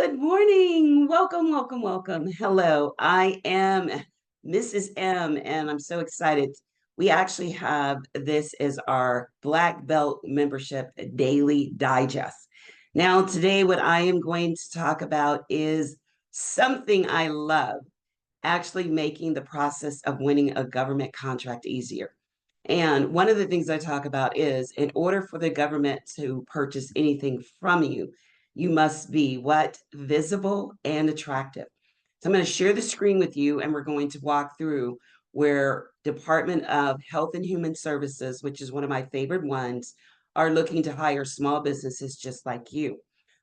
Good morning. Welcome, welcome, welcome. Hello, I am Mrs. M, and I'm so excited. We actually have this as our Black Belt Membership Daily Digest. Now, today, what I am going to talk about is something I love, actually making the process of winning a government contract easier. And one of the things I talk about is in order for the government to purchase anything from you, you must be what? Visible and attractive. So I'm going to share the screen with you and we're going to walk through where Department of Health and Human Services, which is one of my favorite ones, are looking to hire small businesses just like you.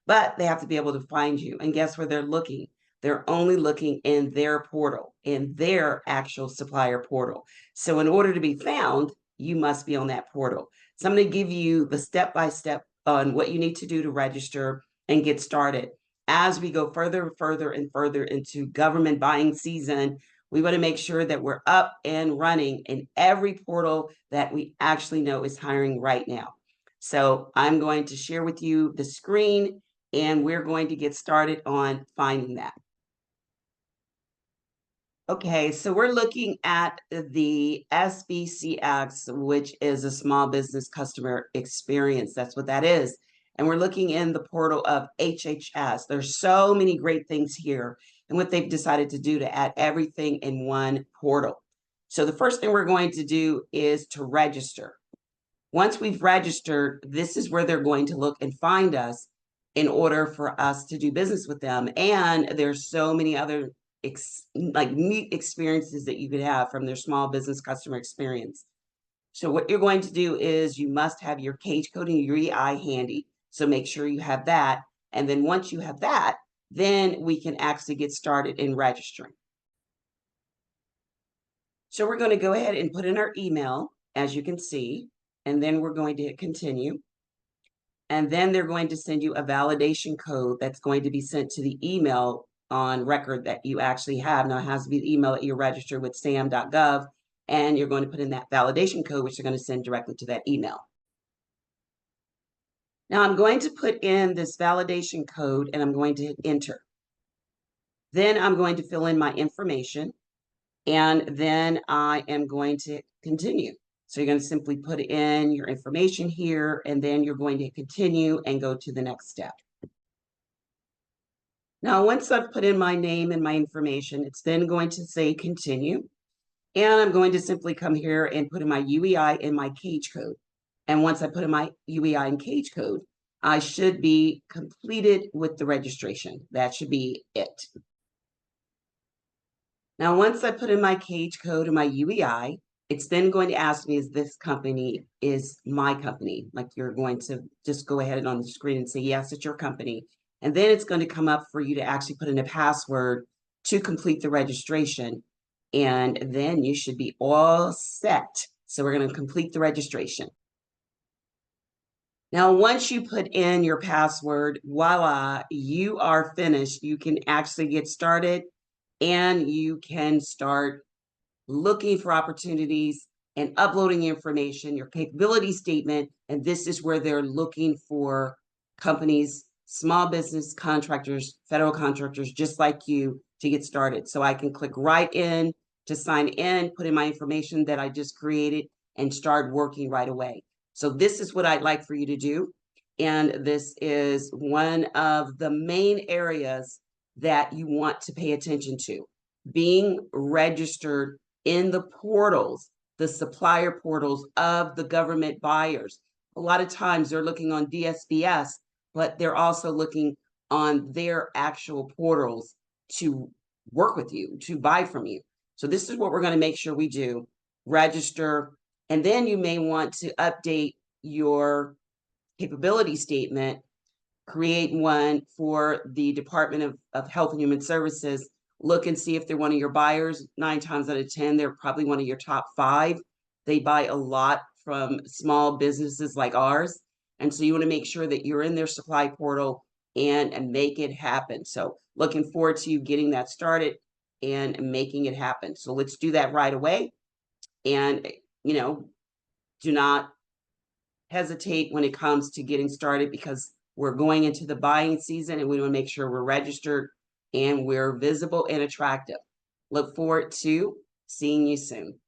But they have to be able to find you. And guess where they're looking? They're only looking in their portal, in their actual supplier portal. So in order to be found, you must be on that portal. So I'm going to give you the step-by-step on what you need to do to register and get started. As we go further and further and further into government buying season, we want to make sure that we're up and running in every portal that we actually know is hiring right now. So I'm going to share with you the screen and we're going to get started on finding that. Okay, so we're looking at the SBCX, which is a small business customer experience. That's what that is. And we're looking in the portal of HHS. There's so many great things here and what they've decided to do to add everything in one portal. So the first thing we're going to do is to register. Once we've registered, this is where they're going to look and find us in order for us to do business with them. And there's so many other neat experiences that you could have from their small business customer experience. So what you're going to do is you must have your cage code and your EI handy. So make sure you have that. And then once you have that, then we can actually get started in registering. So we're going to go ahead and put in our email, as you can see, and then we're going to hit continue. And then they're going to send you a validation code that's going to be sent to the email on record that you actually have. Now, it has to be the email that you're registered with sam.gov, and you're going to put in that validation code, which they're going to send directly to that email. Now, I'm going to put in this validation code, and I'm going to hit enter. Then I'm going to fill in my information, and then I am going to continue. So you're going to simply put in your information here, and then you're going to continue and go to the next step. Now, once I've put in my name and my information, it's then going to say continue. And I'm going to simply come here and put in my UEI and my cage code. And once I put in my UEI and cage code, I should be completed with the registration. That should be it. Now, once I put in my cage code and my UEI, it's then going to ask me, is this company is my company? Like you're going to just go ahead and on the screen and say, yes, it's your company. And then it's going to come up for you to actually put in a password to complete the registration. And then you should be all set. So we're going to complete the registration. Now, once you put in your password, voila, you are finished. You can actually get started and you can start looking for opportunities and uploading information, your capability statement. And this is where they're looking for companies, small business contractors, federal contractors, just like you to get started. So I can click right in to sign in, put in my information that I just created and start working right away. So this is what I'd like for you to do. And this is one of the main areas that you want to pay attention to. Being registered in the portals, the supplier portals of the government buyers. A lot of times they're looking on DSBS, but they're also looking on their actual portals to work with you, to buy from you. So this is what we're going to make sure we do. Register, and then you may want to update your capability statement, create one for the Department of Health and Human Services. Look and see if they're one of your buyers. 9 times out of 10, they're probably one of your top 5. They buy a lot from small businesses like ours. And so you want to make sure that you're in their supply portal and make it happen. So looking forward to you getting that started and making it happen. So let's do that right away. And, you know, do not hesitate when it comes to getting started because We're going into the buying season and we want to make sure we're registered and we're visible and attractive. Look forward to seeing you soon.